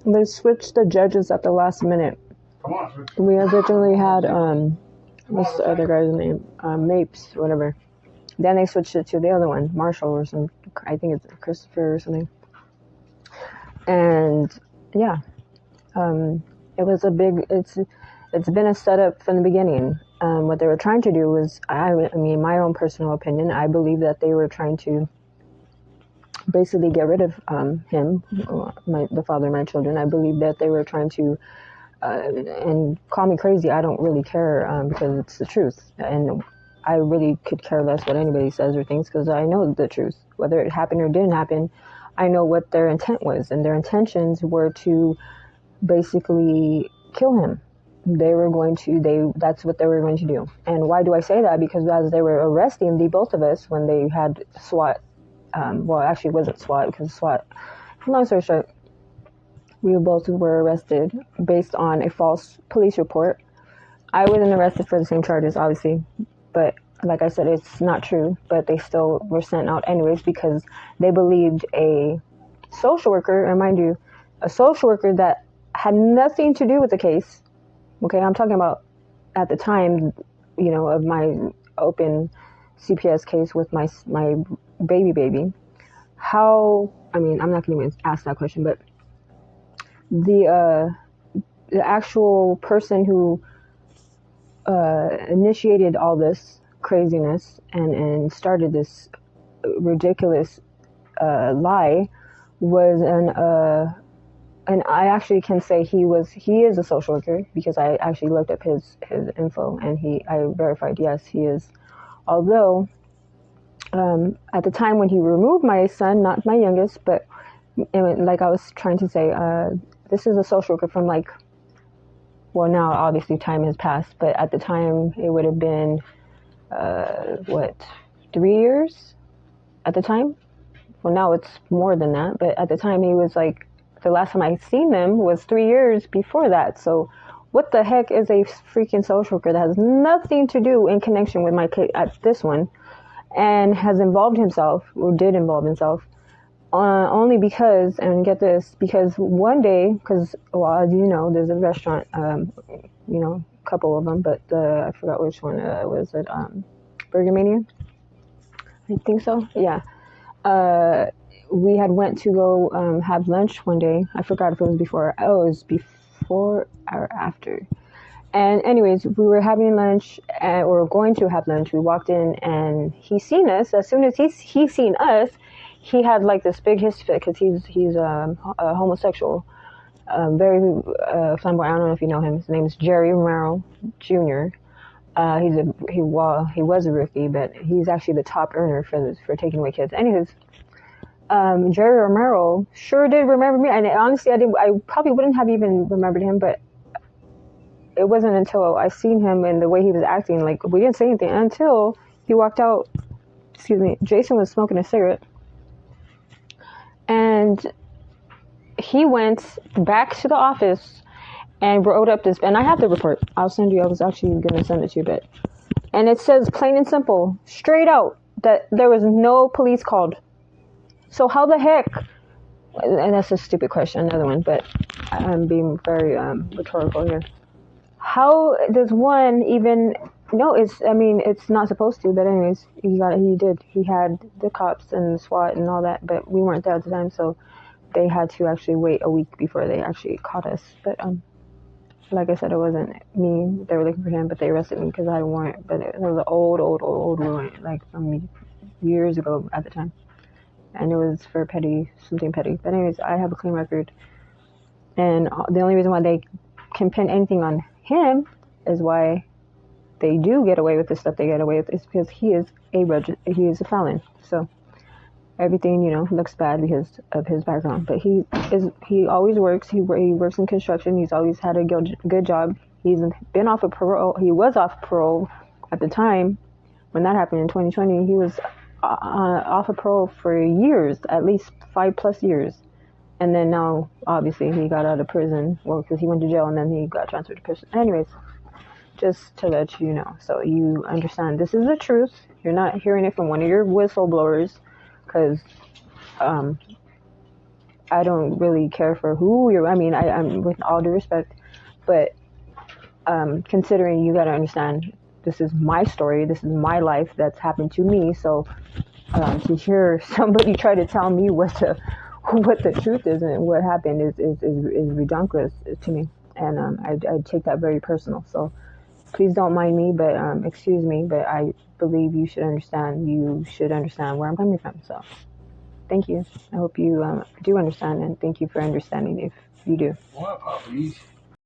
They switched the judges at the last minute. We originally had what's the other guy's name? Mapes, whatever. Then they switched it to the other one, Marshall or some. I think it's Christopher or something. And yeah, it was a big. It's been a setup from the beginning. What they were trying to do was, I mean, my own personal opinion, I believe that they were trying to basically get rid of him, the father of my children. I believe that they were trying to, and call me crazy, I don't really care because it's the truth. And I really could care less what anybody says or thinks because I know the truth. Whether it happened or didn't happen, I know what their intent was. And their intentions were to basically kill him. That's what they were going to do. And why do I say that? Because as they were arresting both of us when they had SWAT, well, actually it wasn't SWAT because SWAT, long story short, we both were arrested based on a false police report. I wasn't arrested for the same charges, obviously, but like I said, it's not true, but they still were sent out anyways because they believed a social worker, and mind you, a social worker that had nothing to do with the case. Okay, I'm talking about at the time, of my open CPS case with my baby. How, I mean, I'm not going to even ask that question, but the actual person who initiated all this craziness and started this ridiculous lie was and I actually can say he is a social worker because I actually looked up his info and I verified, yes, he is. Although at the time when he removed my son, not my youngest, but like I was trying to say, this is a social worker from now obviously time has passed, but at the time it would have been 3 years at the time. Well, now it's more than that, but at the time he was the last time I seen them was 3 years before that. So what the heck is a freaking social worker that has nothing to do in connection with my kid at this one and has involved himself or did involve himself only because, and get this, because one day, because, well, as you know, there's a restaurant, a couple of them, but I forgot which one was it, Burger Mania? I think so, yeah. We had went to go have lunch one day. I forgot if it was before. Oh, it was before or after. And anyways, we were having lunch or going to have lunch. We walked in and he seen us. As soon as he seen us, he had this big history because he's a homosexual, very flamboyant. I don't know if you know him. His name is Jerry Romero Jr. He was a rookie, but he's actually the top earner for taking away kids. Anyways. Jerry Romero sure did remember me, and honestly, I probably wouldn't have even remembered him, but it wasn't until I seen him and the way he was acting, we didn't say anything until he walked out. Excuse me, Jason was smoking a cigarette, and he went back to the office and wrote up this, and I have the report. I'll send you. I was actually going to send it to you, and it says plain and simple, straight out, that there was no police called. So how the heck, and that's a stupid question, another one, but I'm being very rhetorical here. How does one even, it's not supposed to, but anyways, he did. He had the cops and the SWAT and all that, but we weren't there at the time, so they had to actually wait a week before they actually caught us. But like I said, it wasn't me. They were looking for him, but they arrested me because I had a warrant. But it was an old warrant, from years ago at the time. And it was for something petty. But anyways, I have a clean record. And the only reason why they can pin anything on him is why they do get away with the stuff they get away with is because he is a felon. So everything, looks bad because of his background. But he always works. He works in construction. He's always had a good job. He's been off of parole. He was off parole at the time when that happened in 2020. He was off of parole for years, at least 5+ years. And then now, obviously, he got out of prison. Well, because he went to jail and then he got transferred to prison. Anyways, just to let you know. So you understand this is the truth. You're not hearing it from one of your whistleblowers. Because I don't really care for who you're. I mean, I'm with all due respect, but considering you got to understand, this is my story. This is my life that's happened to me. So to hear somebody try to tell me what the truth is and what happened is ridiculous to me, and I take that very personal. So please don't mind me, but excuse me, but I believe you should understand. You should understand where I'm coming from. So thank you. I hope you do understand, and thank you for understanding if you do.